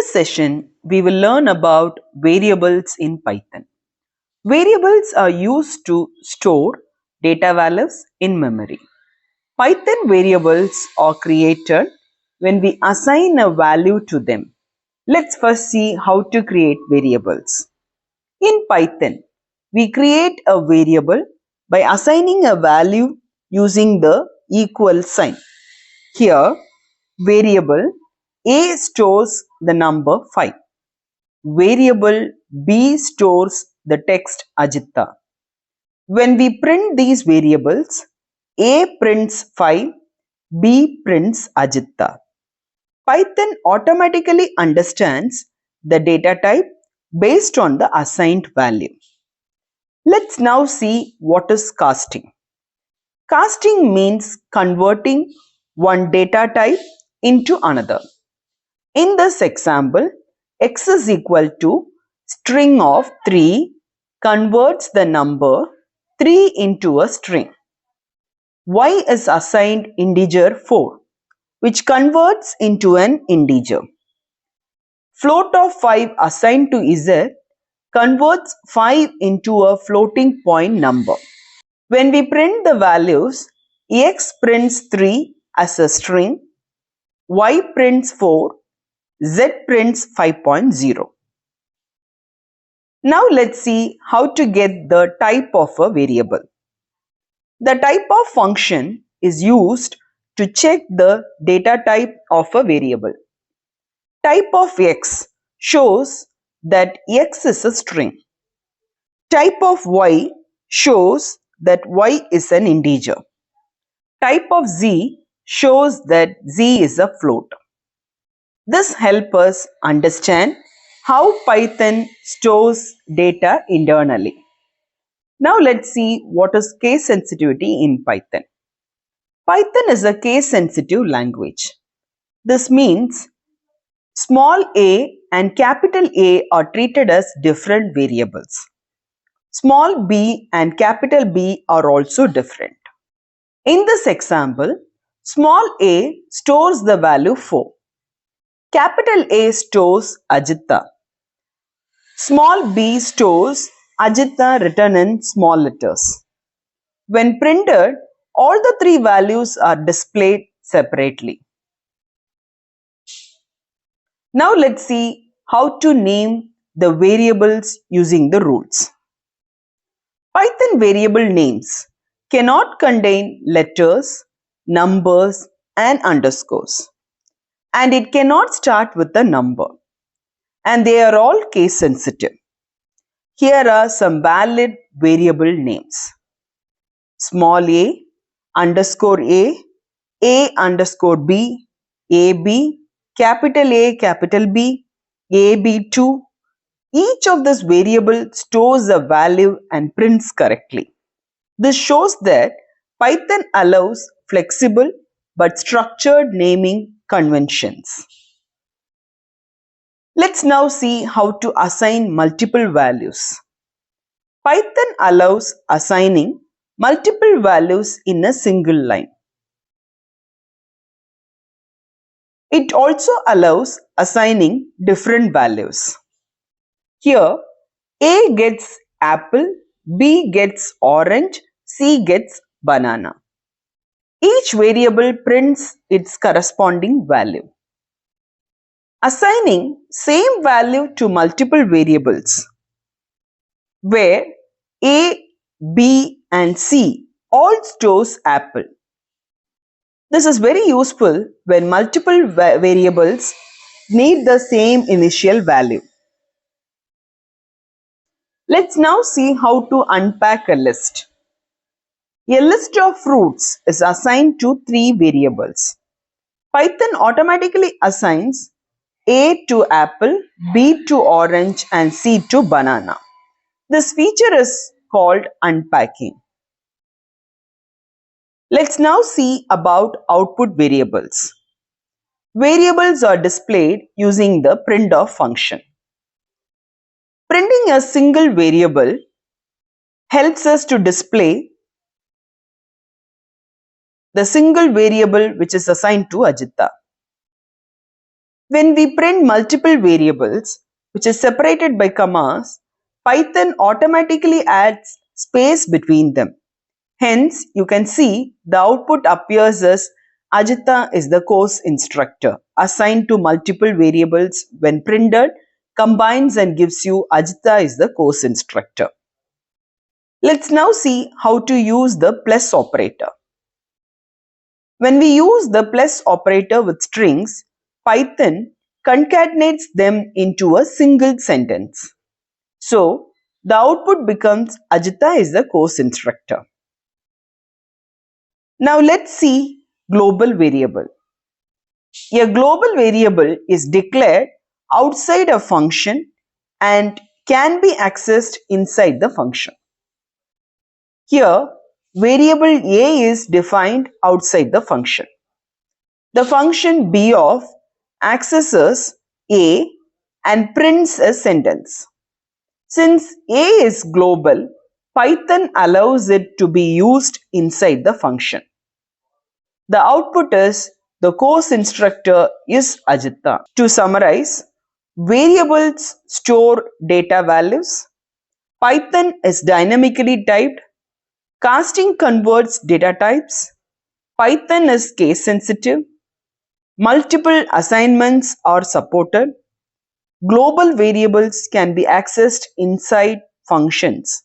this session, we will learn about variables in Python. Variables are used to store data values in memory. Python variables are created when we assign a value to them. Let's first see how to create variables. In Python, we create a variable by assigning a value using the equal sign. Here, variable A stores the number 5. Variable B stores the text Ajitha. When we print these variables, A prints 5, B prints Ajitha. Python automatically understands the data type based on the assigned value. Let's now see what is casting. Casting means converting one data type into another. In this example, x is equal to string of 3 converts the number 3 into a string. Y is assigned integer 4, which converts into an integer. Float of 5 assigned to Z converts 5 into a floating point number. When we print the values, x prints 3 as a string, y prints 4, z prints 5.0. Now let's see how to get the type of a variable. The type of function is used to check the data type of a variable. Type of x shows that x is a string. Type of y shows that y is an integer. Type of z shows that z is a float. This helps us understand how Python stores data internally. Now let's see what is case sensitivity in Python. Python is a case sensitive language. This means small a and capital A are treated as different variables. Small b and capital B are also different. In this example, small a stores the value 4. Capital A stores Ajitha. Small b stores Ajitha written in small letters. When printed, all the three values are displayed separately. Now let's see how to name the variables using the rules. Python variable names cannot contain letters, numbers, and underscores. And it cannot start with a number. And they are all case sensitive. Here are some valid variable names. Small a, underscore a underscore b, ab, capital A, capital B, ab2. Each of this variable stores a value and prints correctly. This shows that Python allows flexible but structured naming conventions. Let's now see how to assign multiple values. Python allows assigning multiple values in a single line. It also allows assigning different values. Here, A gets apple, B gets orange, C gets banana. Each variable prints its corresponding value. Assigning same value to multiple variables where A, B and C all stores apple. This is very useful when multiple variables need the same initial value. Let's now see how to unpack a list. A list of fruits is assigned to 3 variables. Python automatically assigns A to apple, B to orange and C to banana. This feature is called unpacking. Let's now see about output variables. Variables are displayed using the printf function. Printing a single variable helps us to display the single variable which is assigned to Ajitha. When we print multiple variables, which is separated by commas, Python automatically adds space between them. Hence, you can see the output appears as Ajita is the course instructor, assigned to multiple variables when printed, combines and gives you Ajita is the course instructor. Let's now see how to use the plus operator. When we use the plus operator with strings, Python concatenates them into a single sentence. So, the output becomes Ajita is the course instructor. Now let's see global variable. A global variable is declared outside a function and can be accessed inside the function. Here, variable a is defined outside the function. The function b of accesses a and prints a sentence. Since a is global, Python allows it to be used inside the function. The output is the course instructor is Ajita. To summarize, variables store data values. Python is dynamically typed. Casting converts data types. Python is case sensitive. Multiple assignments are supported. Global variables can be accessed inside functions.